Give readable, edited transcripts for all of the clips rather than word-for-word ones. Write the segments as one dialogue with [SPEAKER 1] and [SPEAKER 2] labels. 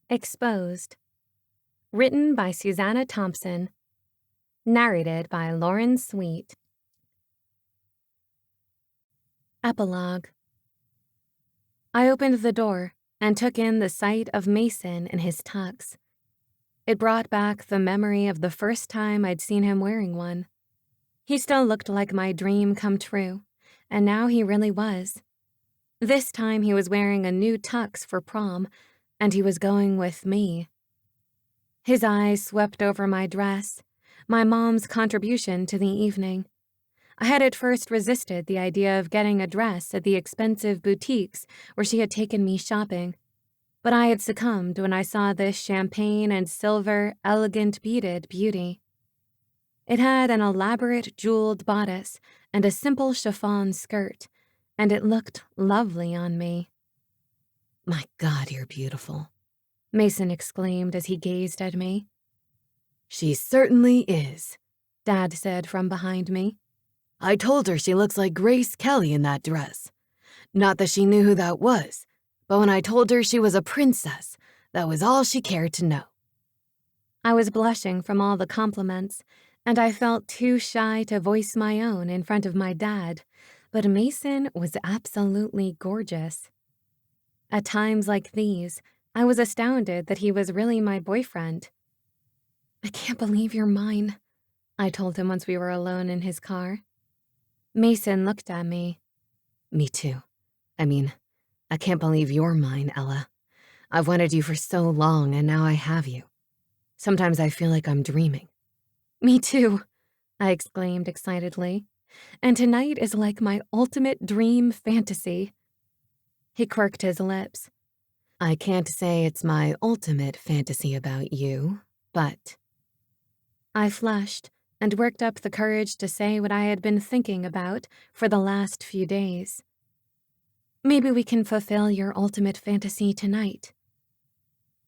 [SPEAKER 1] Exposed. Written by Suzana Thompson. Narrated by Lauren Sweet. Epilogue. I opened the door and took in the sight of Mason in his tux. It brought back the memory of the first time I'd seen him wearing one. He still looked like my dream come true, and now he really was. This time he was wearing a new tux for prom, and he was going with me. His eyes swept over my dress, my mom's contribution to the evening. I had at first resisted the idea of getting a dress at the expensive boutiques where she had taken me shopping, but I had succumbed when I saw this champagne and silver, elegant beaded beauty. It had an elaborate jeweled bodice and a simple chiffon skirt, and it looked lovely on me.
[SPEAKER 2] "My God, you're beautiful,"
[SPEAKER 1] Mason exclaimed as he gazed at me.
[SPEAKER 2] "She certainly is,"
[SPEAKER 1] Dad said from behind me.
[SPEAKER 2] "I told her she looks like Grace Kelly in that dress. Not that she knew who that was, but when I told her she was a princess, that was all she cared to know."
[SPEAKER 1] I was blushing from all the compliments, and I felt too shy to voice my own in front of my dad, but Mason was absolutely gorgeous. At times like these, I was astounded that he was really my boyfriend. "I can't believe you're mine," I told him once we were alone in his car. Mason looked at me.
[SPEAKER 2] "Me too. I can't believe you're mine, Ella. I've wanted you for so long, and now I have you. Sometimes I feel like I'm dreaming."
[SPEAKER 1] "Me too," I exclaimed excitedly. "And tonight is like my ultimate dream fantasy." He quirked his lips.
[SPEAKER 2] "I can't say it's my ultimate fantasy about you, but—"
[SPEAKER 1] I flushed and worked up the courage to say what I had been thinking about for the last few days. "Maybe we can fulfill your ultimate fantasy tonight."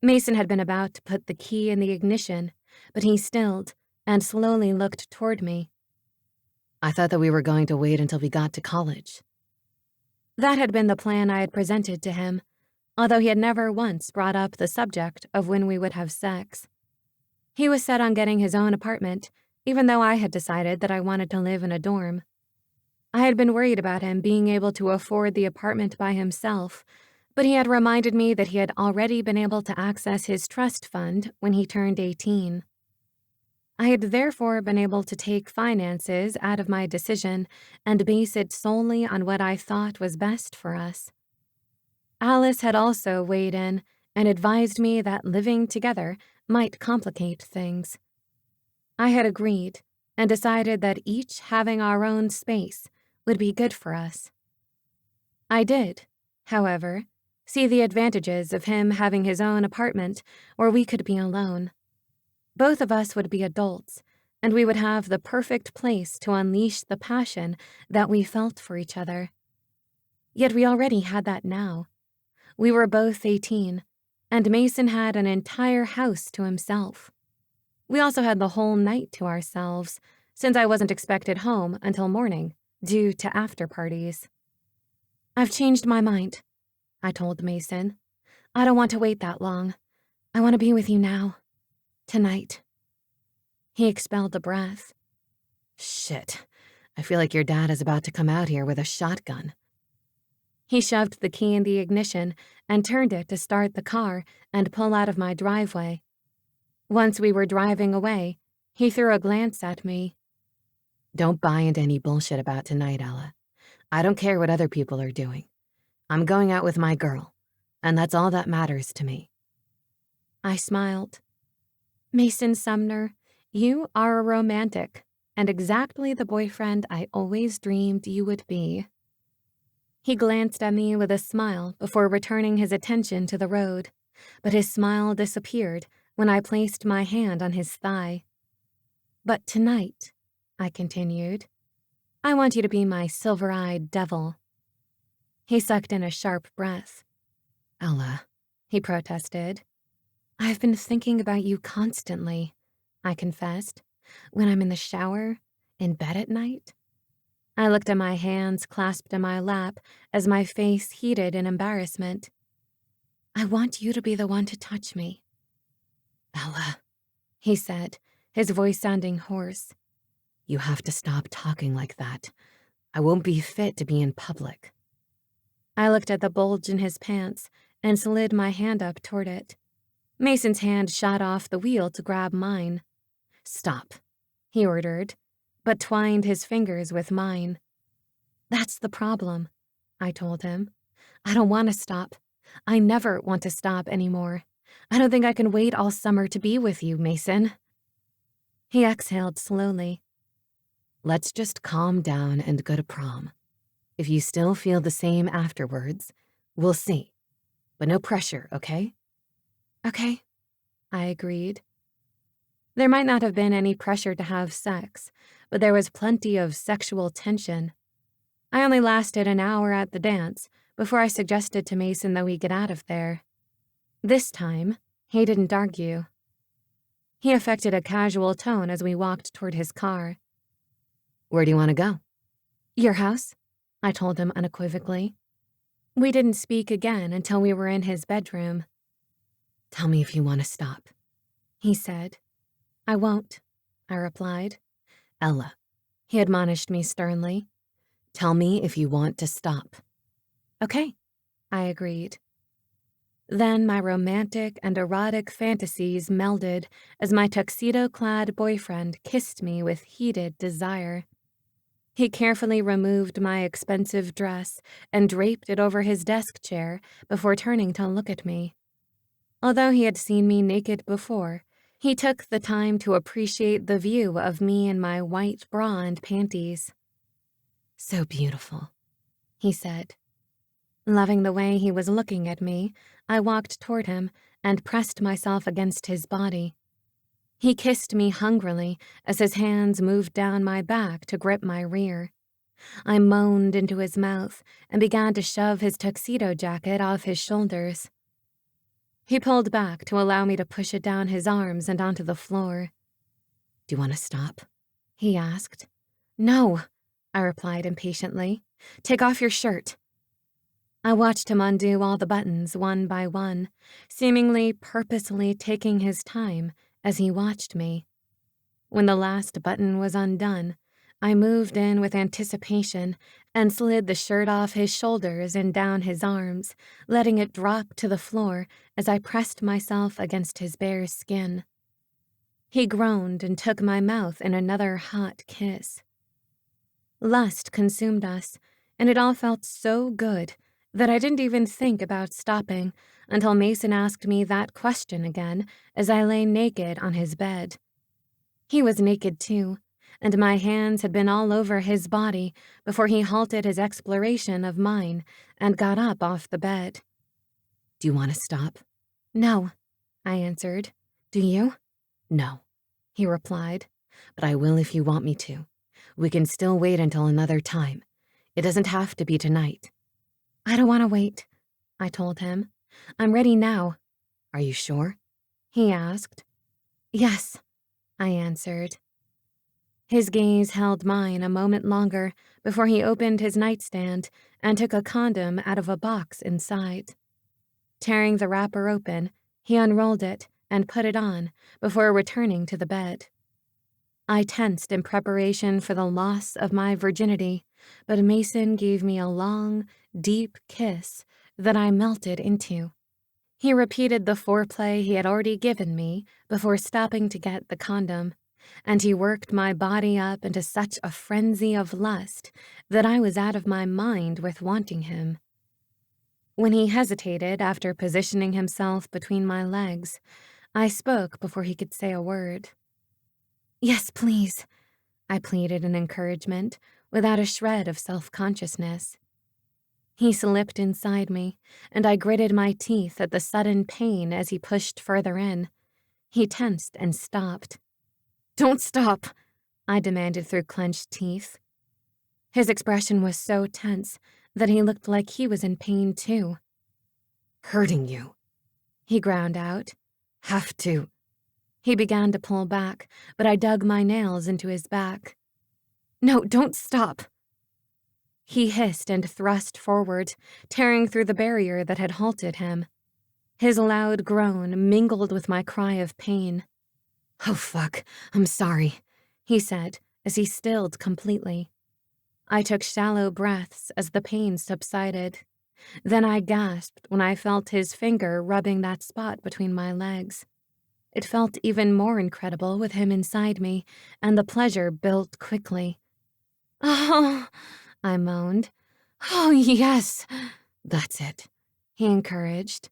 [SPEAKER 1] Mason had been about to put the key in the ignition, but he stilled and slowly looked toward me.
[SPEAKER 2] "I thought that we were going to wait until we got to college."
[SPEAKER 1] That had been the plan I had presented to him, although he had never once brought up the subject of when we would have sex. He was set on getting his own apartment, even though I had decided that I wanted to live in a dorm. I had been worried about him being able to afford the apartment by himself, but he had reminded me that he had already been able to access his trust fund when he turned 18. I had therefore been able to take finances out of my decision and base it solely on what I thought was best for us. Alice had also weighed in and advised me that living together might complicate things. I had agreed and decided that each having our own space would be good for us. I did, however, see the advantages of him having his own apartment where we could be alone. Both of us would be adults, and we would have the perfect place to unleash the passion that we felt for each other. Yet we already had that now. We were both 18, and Mason had an entire house to himself. We also had the whole night to ourselves, since I wasn't expected home until morning, due to after-parties. "I've changed my mind," I told Mason. "I don't want to wait that long. I want to be with you now. Tonight." He expelled a breath.
[SPEAKER 2] "Shit, I feel like your dad is about to come out here with a shotgun."
[SPEAKER 1] He shoved the key in the ignition and turned it to start the car and pull out of my driveway. Once we were driving away, he threw a glance at me.
[SPEAKER 2] "Don't buy into any bullshit about tonight, Ella. I don't care what other people are doing. I'm going out with my girl, and that's all that matters to me."
[SPEAKER 1] I smiled. "Mason Sumner, you are a romantic, and exactly the boyfriend I always dreamed you would be." He glanced at me with a smile before returning his attention to the road, but his smile disappeared when I placed my hand on his thigh. "But tonight," I continued, "I want you to be my silver-eyed devil." He sucked in a sharp breath.
[SPEAKER 2] "Ella,"
[SPEAKER 1] he protested. "I've been thinking about you constantly," I confessed, "when I'm in the shower, in bed at night." I looked at my hands clasped in my lap as my face heated in embarrassment. I want you to be the one to touch me.
[SPEAKER 2] Ella,
[SPEAKER 1] He said, his voice sounding hoarse.
[SPEAKER 2] you have to stop talking like that. I won't be fit to be in public.
[SPEAKER 1] I looked at the bulge in his pants and slid my hand up toward it. Mason's hand shot off the wheel to grab mine.
[SPEAKER 2] Stop,
[SPEAKER 1] He ordered, but twined his fingers with mine. That's the problem, I told him. I don't want to stop. I never want to stop anymore. I don't think I can wait all summer to be with you, Mason. He exhaled slowly.
[SPEAKER 2] Let's just calm down and go to prom. If you still feel the same afterwards, we'll see. But no pressure, okay?
[SPEAKER 1] Okay, I agreed. There might not have been any pressure to have sex, but there was plenty of sexual tension. I only lasted an hour at the dance before I suggested to Mason that we get out of there. This time, he didn't argue. He affected a casual tone as we walked toward his car.
[SPEAKER 2] Where do you want to go?
[SPEAKER 1] Your house, I told him unequivocally. We didn't speak again until we were in his bedroom.
[SPEAKER 2] Tell me if you want to stop,
[SPEAKER 1] he said. I won't, I replied.
[SPEAKER 2] Ella,
[SPEAKER 1] He admonished me sternly.
[SPEAKER 2] tell me if you want to stop.
[SPEAKER 1] Okay, I agreed. Then my romantic and erotic fantasies melded as my tuxedo-clad boyfriend kissed me with heated desire. He carefully removed my expensive dress and draped it over his desk chair before turning to look at me. Although he had seen me naked before, he took the time to appreciate the view of me in my white bra and panties.
[SPEAKER 2] So beautiful,
[SPEAKER 1] he said. Loving the way he was looking at me, I walked toward him and pressed myself against his body. He kissed me hungrily as his hands moved down my back to grip my rear. I moaned into his mouth and began to shove his tuxedo jacket off his shoulders. He pulled back to allow me to push it down his arms and onto the floor.
[SPEAKER 2] Do you want to stop?
[SPEAKER 1] He asked. No, I replied impatiently. Take off your shirt. I watched him undo all the buttons one by one, seemingly purposely taking his time as he watched me. When the last button was undone, I moved in with anticipation and slid the shirt off his shoulders and down his arms, letting it drop to the floor as I pressed myself against his bare skin. He groaned and took my mouth in another hot kiss. Lust consumed us, and it all felt so good that I didn't even think about stopping until Mason asked me that question again as I lay naked on his bed. He was naked too, and my hands had been all over his body before he halted his exploration of mine and got up off the bed.
[SPEAKER 2] Do you want to stop?
[SPEAKER 1] No, I answered. Do you?
[SPEAKER 2] No,
[SPEAKER 1] he replied.
[SPEAKER 2] But I will if you want me to. We can still wait until another time. It doesn't have to be tonight.
[SPEAKER 1] I don't want to wait, I told him. I'm ready now.
[SPEAKER 2] Are you sure?
[SPEAKER 1] He asked. Yes, I answered. His gaze held mine a moment longer before he opened his nightstand and took a condom out of a box inside. Tearing the wrapper open, he unrolled it and put it on before returning to the bed. I tensed in preparation for the loss of my virginity, but Mason gave me a long, deep kiss that I melted into. He repeated the foreplay he had already given me before stopping to get the condom, and he worked my body up into such a frenzy of lust that I was out of my mind with wanting him. When he hesitated after positioning himself between my legs, I spoke before he could say a word. Yes, please, I pleaded in encouragement, without a shred of self-consciousness. He slipped inside me, and I gritted my teeth at the sudden pain as he pushed further in. He tensed and stopped. Don't stop, I demanded through clenched teeth. His expression was so tense that he looked like he was in pain too.
[SPEAKER 2] Hurting you,
[SPEAKER 1] he ground out.
[SPEAKER 2] Have to.
[SPEAKER 1] He began to pull back, but I dug my nails into his back. No, don't stop. He hissed and thrust forward, tearing through the barrier that had halted him. His loud groan mingled with my cry of pain.
[SPEAKER 2] "Oh, fuck, I'm sorry,"
[SPEAKER 1] he said as he stilled completely. I took shallow breaths as the pain subsided. Then I gasped when I felt his finger rubbing that spot between my legs. It felt even more incredible with him inside me, and the pleasure built quickly. "Oh," I moaned. "Oh, yes."
[SPEAKER 2] "That's it,"
[SPEAKER 1] he encouraged.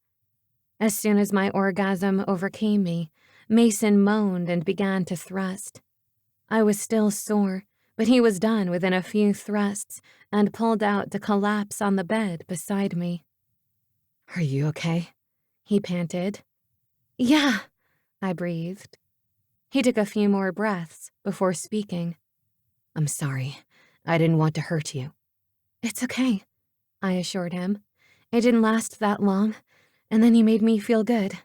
[SPEAKER 1] As soon as my orgasm overcame me, Mason moaned and began to thrust. I was still sore, but he was done within a few thrusts and pulled out to collapse on the bed beside me.
[SPEAKER 2] "Are you okay?"
[SPEAKER 1] he panted. "Yeah," I breathed. He took a few more breaths before speaking.
[SPEAKER 2] "I'm sorry. I didn't want to hurt you."
[SPEAKER 1] "It's okay," I assured him. "It didn't last that long, and then you made me feel good."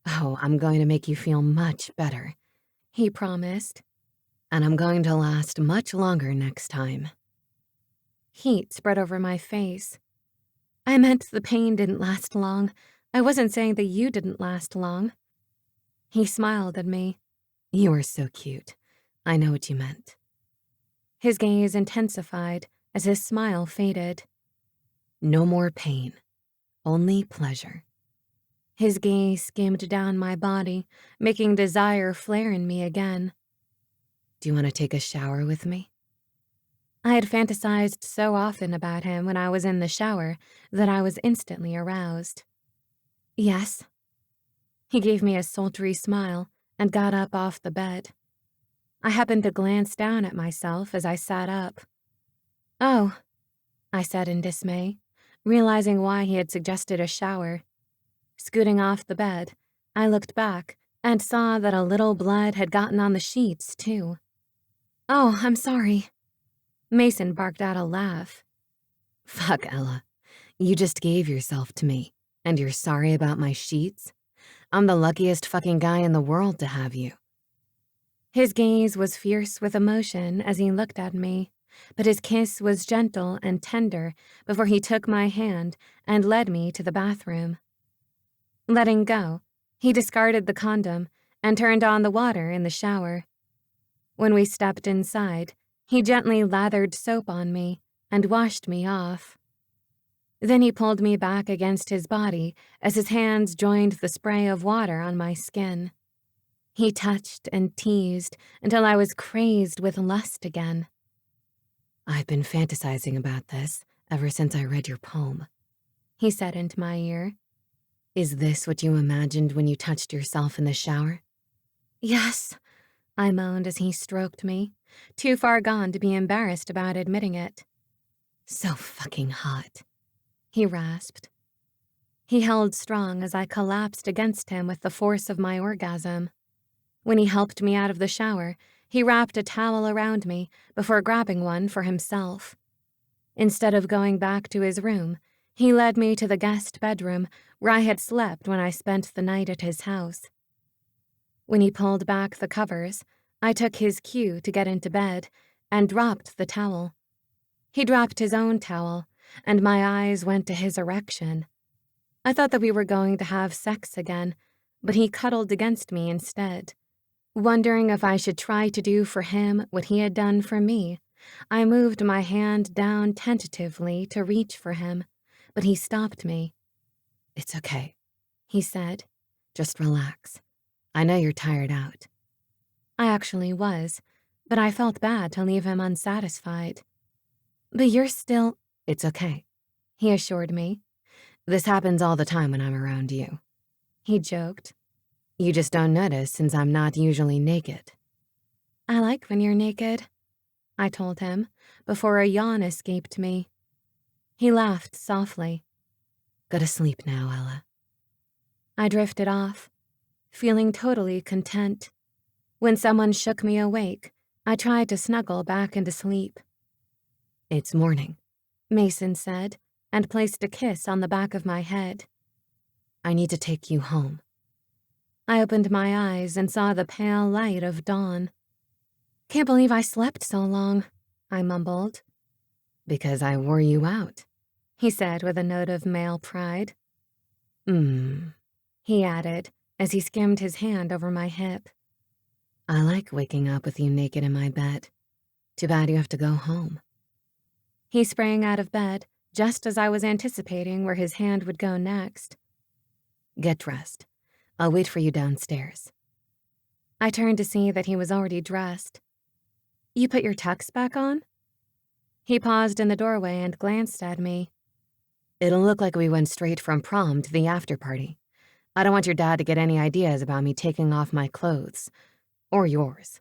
[SPEAKER 2] "Oh, I'm going to make you feel much better,"
[SPEAKER 1] he promised.
[SPEAKER 2] "and I'm going to last much longer next time."
[SPEAKER 1] Heat spread over my face. "I meant the pain didn't last long. I wasn't saying that you didn't last long." He smiled at me.
[SPEAKER 2] "You are so cute. I know what you meant."
[SPEAKER 1] His gaze intensified as his smile faded.
[SPEAKER 2] "No more pain. Only pleasure."
[SPEAKER 1] His gaze skimmed down my body, making desire flare in me again.
[SPEAKER 2] "Do you want to take a shower with me?"
[SPEAKER 1] I had fantasized so often about him when I was in the shower that I was instantly aroused. "Yes." He gave me a sultry smile and got up off the bed. I happened to glance down at myself as I sat up. "Oh," I said in dismay, realizing why he had suggested a shower. Scooting off the bed, I looked back and saw that a little blood had gotten on the sheets, too. "Oh, I'm sorry." Mason barked out a laugh.
[SPEAKER 2] "Fuck, Ella. You just gave yourself to me, and you're sorry about my sheets? I'm the luckiest fucking guy in the world to have you."
[SPEAKER 1] His gaze was fierce with emotion as he looked at me, but his kiss was gentle and tender before he took my hand and led me to the bathroom. Letting go, he discarded the condom and turned on the water in the shower. When we stepped inside, he gently lathered soap on me and washed me off. Then he pulled me back against his body as his hands joined the spray of water on my skin. He touched and teased until I was crazed with lust again.
[SPEAKER 2] "I've been fantasizing about this ever since I read your poem,"
[SPEAKER 1] he said into my ear.
[SPEAKER 2] "Is this what you imagined when you touched yourself in the shower?"
[SPEAKER 1] "Yes," I moaned as he stroked me, too far gone to be embarrassed about admitting it.
[SPEAKER 2] "So fucking hot,"
[SPEAKER 1] he rasped. He held strong as I collapsed against him with the force of my orgasm. When he helped me out of the shower, he wrapped a towel around me before grabbing one for himself. Instead of going back to his room, he led me to the guest bedroom where I had slept when I spent the night at his house. When he pulled back the covers, I took his cue to get into bed and dropped the towel. He dropped his own towel, and my eyes went to his erection. I thought that we were going to have sex again, but he cuddled against me instead. Wondering if I should try to do for him what he had done for me, I moved my hand down tentatively to reach for him, but he stopped me.
[SPEAKER 2] "It's okay,"
[SPEAKER 1] he said.
[SPEAKER 2] "Just relax. I know you're tired out."
[SPEAKER 1] I actually was, but I felt bad to leave him unsatisfied. "But you're still—"
[SPEAKER 2] "It's okay.
[SPEAKER 1] he assured me.
[SPEAKER 2] This happens all the time when I'm around you."
[SPEAKER 1] He joked.
[SPEAKER 2] "You just don't notice since I'm not usually naked."
[SPEAKER 1] "I like when you're naked," I told him, before a yawn escaped me. He laughed softly.
[SPEAKER 2] "Go to sleep now, Ella."
[SPEAKER 1] I drifted off, feeling totally content. When someone shook me awake, I tried to snuggle back into sleep.
[SPEAKER 2] "It's morning,"
[SPEAKER 1] Mason said, and placed a kiss on the back of my head.
[SPEAKER 2] "I need to take you home."
[SPEAKER 1] I opened my eyes and saw the pale light of dawn. "Can't believe I slept so long," I mumbled.
[SPEAKER 2] "Because I wore you out,"
[SPEAKER 1] he said with a note of male pride. he added as he skimmed his hand over my hip.
[SPEAKER 2] I like waking up with you naked in my bed. Too bad you have to go home.
[SPEAKER 1] He sprang out of bed just as I was anticipating where his hand would go next.
[SPEAKER 2] Get dressed. I'll wait for you downstairs.
[SPEAKER 1] I turned to see that he was already dressed. You put your tux back on? He paused in the doorway and glanced at me.
[SPEAKER 2] It'll look like we went straight from prom to the after party. I don't want your dad to get any ideas about me taking off my clothes. Or yours.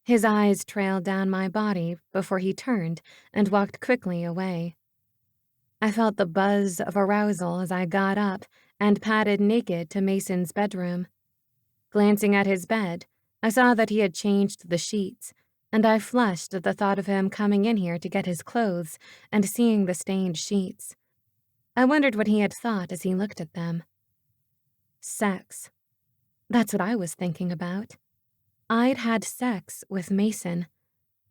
[SPEAKER 1] His eyes trailed down my body before he turned and walked quickly away. I felt the buzz of arousal as I got up and padded naked to Mason's bedroom. Glancing at his bed, I saw that he had changed the sheets, and I flushed at the thought of him coming in here to get his clothes and seeing the stained sheets. I wondered what he had thought as he looked at them. Sex. That's what I was thinking about. I'd had sex with Mason,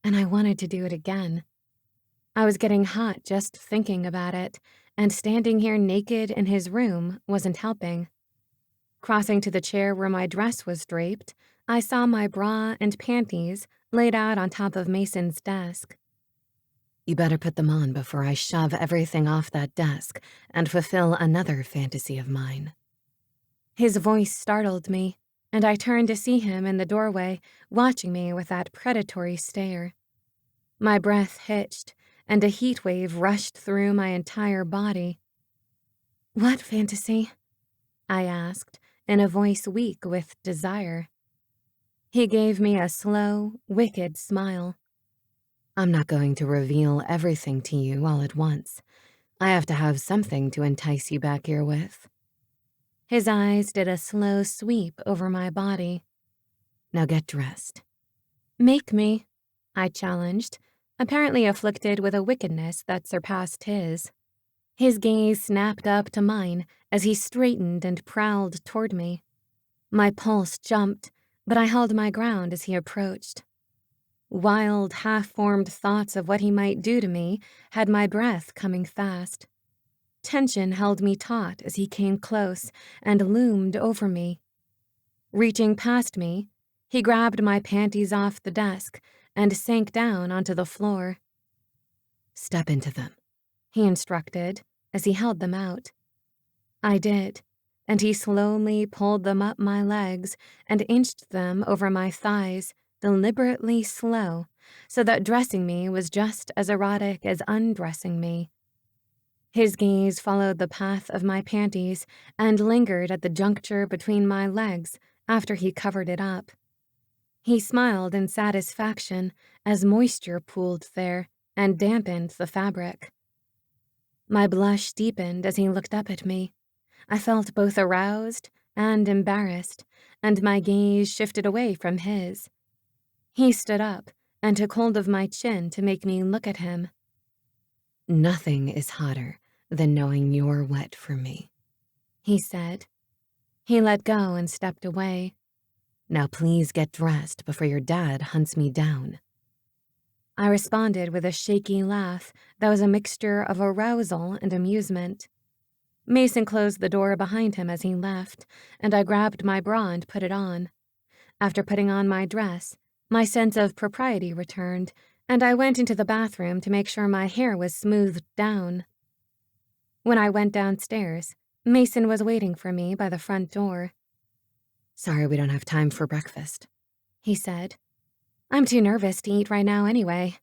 [SPEAKER 1] and I wanted to do it again. I was getting hot just thinking about it, and standing here naked in his room wasn't helping. Crossing to the chair where my dress was draped, I saw my bra and panties laid out on top of Mason's desk.
[SPEAKER 2] You better put them on before I shove everything off that desk and fulfill another fantasy of mine.
[SPEAKER 1] His voice startled me, and I turned to see him in the doorway, watching me with that predatory stare. My breath hitched, and a heat wave rushed through my entire body. What fantasy? I asked, in a voice weak with desire. He gave me a slow, wicked smile.
[SPEAKER 2] I'm not going to reveal everything to you all at once. I have to have something to entice you back here with.
[SPEAKER 1] His eyes did a slow sweep over my body.
[SPEAKER 2] Now get dressed.
[SPEAKER 1] Make me, I challenged, apparently afflicted with a wickedness that surpassed his. His gaze snapped up to mine as he straightened and prowled toward me. My pulse jumped, but I held my ground as he approached. Wild, half-formed thoughts of what he might do to me had my breath coming fast. Tension held me taut as he came close and loomed over me. Reaching past me, he grabbed my panties off the desk and sank down onto the floor.
[SPEAKER 2] Step into them,
[SPEAKER 1] he instructed as he held them out. I did, and he slowly pulled them up my legs and inched them over my thighs, deliberately slow, so that dressing me was just as erotic as undressing me. His gaze followed the path of my panties and lingered at the juncture between my legs after he covered it up. He smiled in satisfaction as moisture pooled there and dampened the fabric. My blush deepened as he looked up at me. I felt both aroused and embarrassed, and my gaze shifted away from his. He stood up and took hold of my chin to make me look at him.
[SPEAKER 2] Nothing is hotter than knowing you're wet for me,
[SPEAKER 1] he said. He let go and stepped away.
[SPEAKER 2] Now please get dressed before your dad hunts me down.
[SPEAKER 1] I responded with a shaky laugh that was a mixture of arousal and amusement. Mason closed the door behind him as he left, and I grabbed my bra and put it on. After putting on my dress, my sense of propriety returned, and I went into the bathroom to make sure my hair was smoothed down. When I went downstairs, Mason was waiting for me by the front door.
[SPEAKER 2] Sorry we don't have time for breakfast,
[SPEAKER 1] he said. I'm too nervous to eat right now anyway,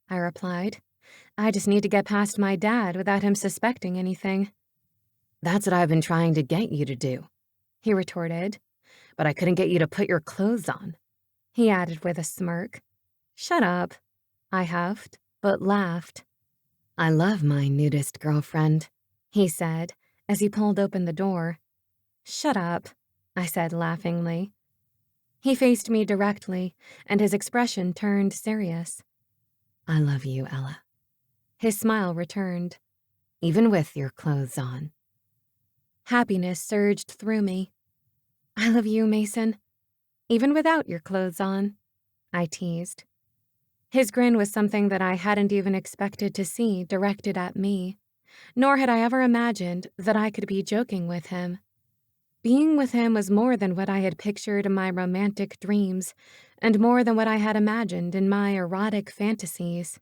[SPEAKER 1] I replied. I just need to get past my dad without him suspecting anything.
[SPEAKER 2] That's what I've been trying to get you to do, he retorted. But I couldn't get you to put your clothes on,
[SPEAKER 1] he added with a smirk. Shut up, I huffed, but laughed.
[SPEAKER 2] I love my nudist girlfriend,
[SPEAKER 1] he said as he pulled open the door. Shut up, I said laughingly. He faced me directly, and his expression turned serious.
[SPEAKER 2] I love you, Ella.
[SPEAKER 1] His smile returned.
[SPEAKER 2] Even with your clothes on.
[SPEAKER 1] Happiness surged through me. I love you, Mason. Even without your clothes on, I teased. His grin was something that I hadn't even expected to see directed at me. nor had I ever imagined that I could be joking with him. Being with him was more than what I had pictured in my romantic dreams, and more than what I had imagined in my erotic fantasies.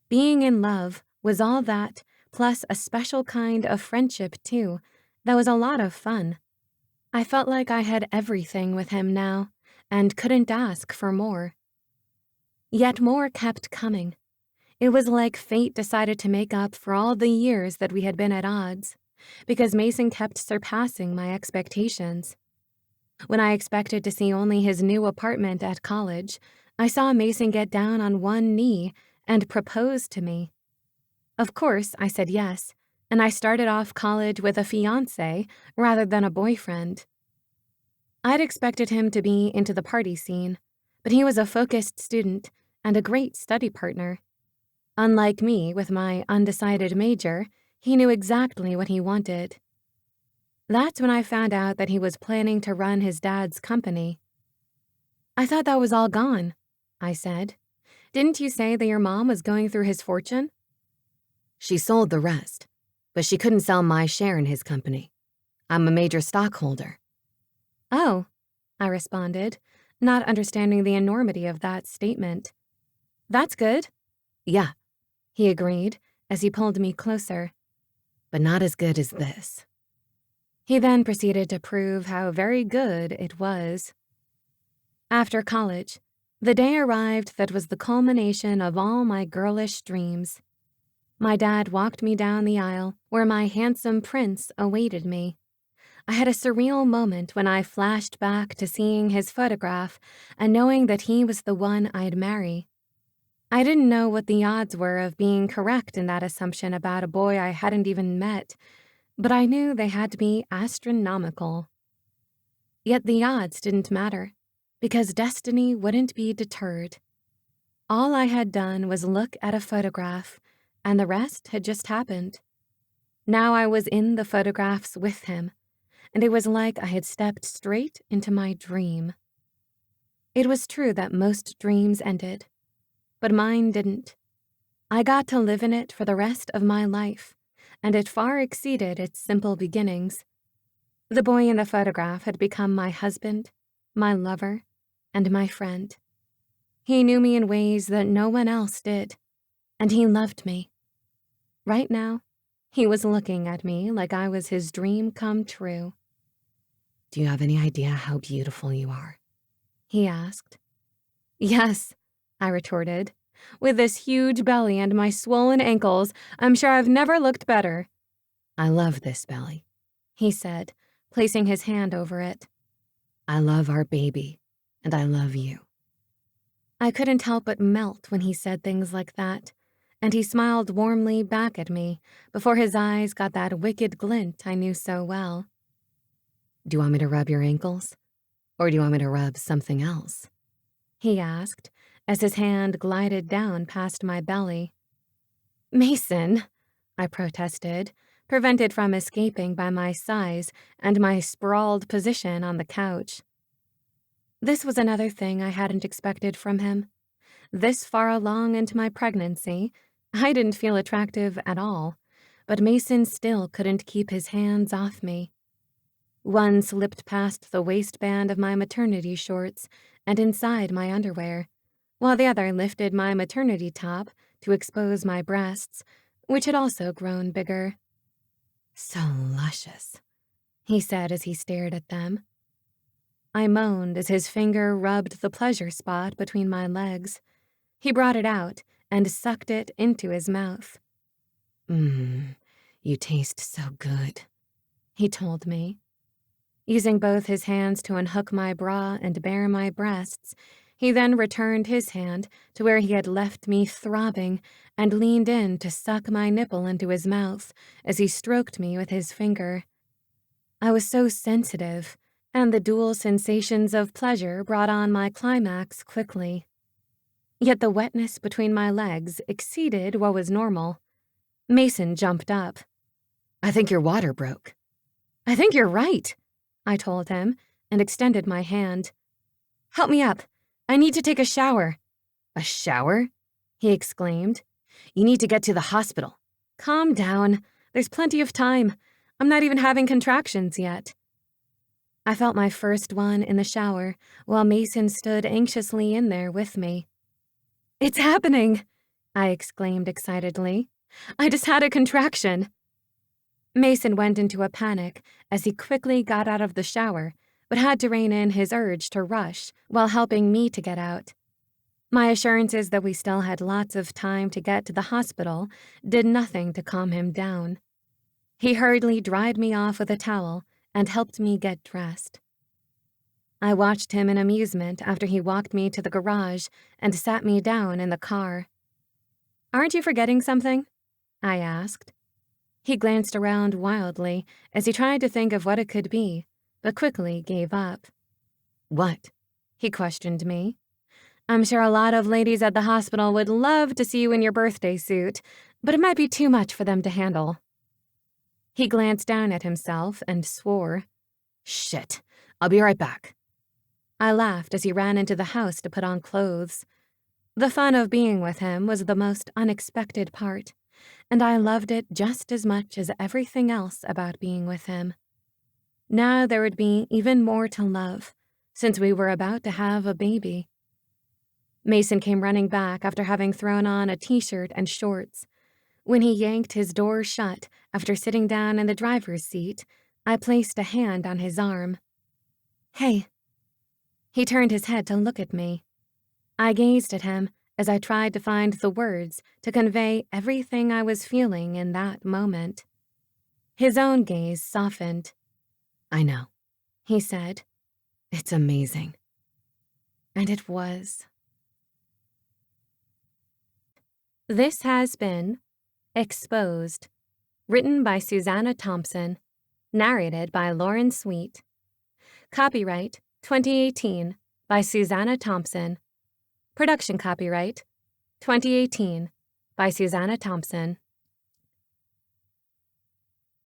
[SPEAKER 1] Being in love was all that, plus a special kind of friendship, too, that was a lot of fun. I felt like I had everything with him now, and couldn't ask for more. Yet more kept coming. It was like fate decided to make up for all the years that we had been at odds, because Mason kept surpassing my expectations. When I expected to see only his new apartment at college, I saw Mason get down on one knee and propose to me. Of course, I said yes, and I started off college with a fiancé rather than a boyfriend. I'd expected him to be into the party scene, but he was a focused student and a great study partner. Unlike me, with my undecided major, he knew exactly what he wanted. That's when I found out that he was planning to run his dad's company. "I thought that was all gone," I said. "Didn't you say that your mom was going through his fortune?"
[SPEAKER 2] She sold the rest, but she couldn't sell my share in his company. I'm a major stockholder.
[SPEAKER 1] "Oh," I responded, not understanding the enormity of that statement. "That's good."
[SPEAKER 2] Yeah,
[SPEAKER 1] he agreed as he pulled me closer.
[SPEAKER 2] but not as good as this.
[SPEAKER 1] He then proceeded to prove how very good it was. After college, the day arrived that was the culmination of all my girlish dreams. My dad walked me down the aisle where my handsome prince awaited me. I had a surreal moment when I flashed back to seeing his photograph and knowing that he was the one I'd marry. I didn't know what the odds were of being correct in that assumption about a boy I hadn't even met, but I knew they had to be astronomical. Yet the odds didn't matter, because destiny wouldn't be deterred. All I had done was look at a photograph, and the rest had just happened. Now I was in the photographs with him, and it was like I had stepped straight into my dream. It was true that most dreams ended, but mine didn't. I got to live in it for the rest of my life, and it far exceeded its simple beginnings. The boy in the photograph had become my husband, my lover, and my friend. He knew me in ways that no one else did, and he loved me. Right now, he was looking at me like I was his dream come true.
[SPEAKER 2] Do you have any idea how beautiful you are?
[SPEAKER 1] He asked. Yes, I retorted. With this huge belly and my swollen ankles, I'm sure I've never looked better.
[SPEAKER 2] I love this belly,
[SPEAKER 1] he said, placing his hand over it.
[SPEAKER 2] I love our baby, and I love you.
[SPEAKER 1] I couldn't help but melt when he said things like that, and he smiled warmly back at me before his eyes got that wicked glint I knew so well.
[SPEAKER 2] Do you want me to rub your ankles? Or do you want me to rub something else?
[SPEAKER 1] He asked as his hand glided down past my belly. Mason, I protested, prevented from escaping by my size and my sprawled position on the couch. This was another thing I hadn't expected from him. This far along into my pregnancy, I didn't feel attractive at all, but Mason still couldn't keep his hands off me. One slipped past the waistband of my maternity shorts and inside my underwear, while the other lifted my maternity top to expose my breasts, which had also grown bigger.
[SPEAKER 2] So luscious,
[SPEAKER 1] he said as he stared at them. I moaned as his finger rubbed the pleasure spot between my legs. He brought it out and sucked it into his mouth.
[SPEAKER 2] You taste so good,
[SPEAKER 1] he told me. Using both his hands to unhook my bra and bare my breasts, he then returned his hand to where he had left me throbbing and leaned in to suck my nipple into his mouth as he stroked me with his finger. I was so sensitive, and the dual sensations of pleasure brought on my climax quickly. Yet the wetness between my legs exceeded what was normal. Mason jumped up.
[SPEAKER 2] I think your water broke.
[SPEAKER 1] I think you're right, I told him and extended my hand. Help me up. I need to take a shower.
[SPEAKER 2] A shower?
[SPEAKER 1] He exclaimed.
[SPEAKER 2] You need to get to the hospital.
[SPEAKER 1] Calm down. There's plenty of time. I'm not even having contractions yet. I felt my first one in the shower while Mason stood anxiously in there with me. It's happening, I exclaimed excitedly. I just had a contraction. Mason went into a panic as he quickly got out of the shower, but had to rein in his urge to rush while helping me to get out. My assurances that we still had lots of time to get to the hospital did nothing to calm him down. He hurriedly dried me off with a towel and helped me get dressed. I watched him in amusement after he walked me to the garage and sat me down in the car. Aren't you forgetting something? I asked. He glanced around wildly as he tried to think of what it could be, but quickly gave up.
[SPEAKER 2] What?
[SPEAKER 1] He questioned me. I'm sure a lot of ladies at the hospital would love to see you in your birthday suit, but it might be too much for them to handle. He glanced down at himself and swore.
[SPEAKER 2] Shit, I'll be right back.
[SPEAKER 1] I laughed as he ran into the house to put on clothes. The fun of being with him was the most unexpected part, and I loved it just as much as everything else about being with him. Now there would be even more to love, since we were about to have a baby. Mason came running back after having thrown on a t-shirt and shorts. When he yanked his door shut after sitting down in the driver's seat, I placed a hand on his arm. Hey. He turned his head to look at me. I gazed at him as I tried to find the words to convey everything I was feeling in that moment. His own gaze softened.
[SPEAKER 2] I know,
[SPEAKER 1] he said.
[SPEAKER 2] It's amazing.
[SPEAKER 1] And it was. This has been Exposed, written by Suzana Thompson, narrated by Lauren Sweet. Copyright 2018 by Suzana Thompson. Production copyright 2018 by Suzana Thompson.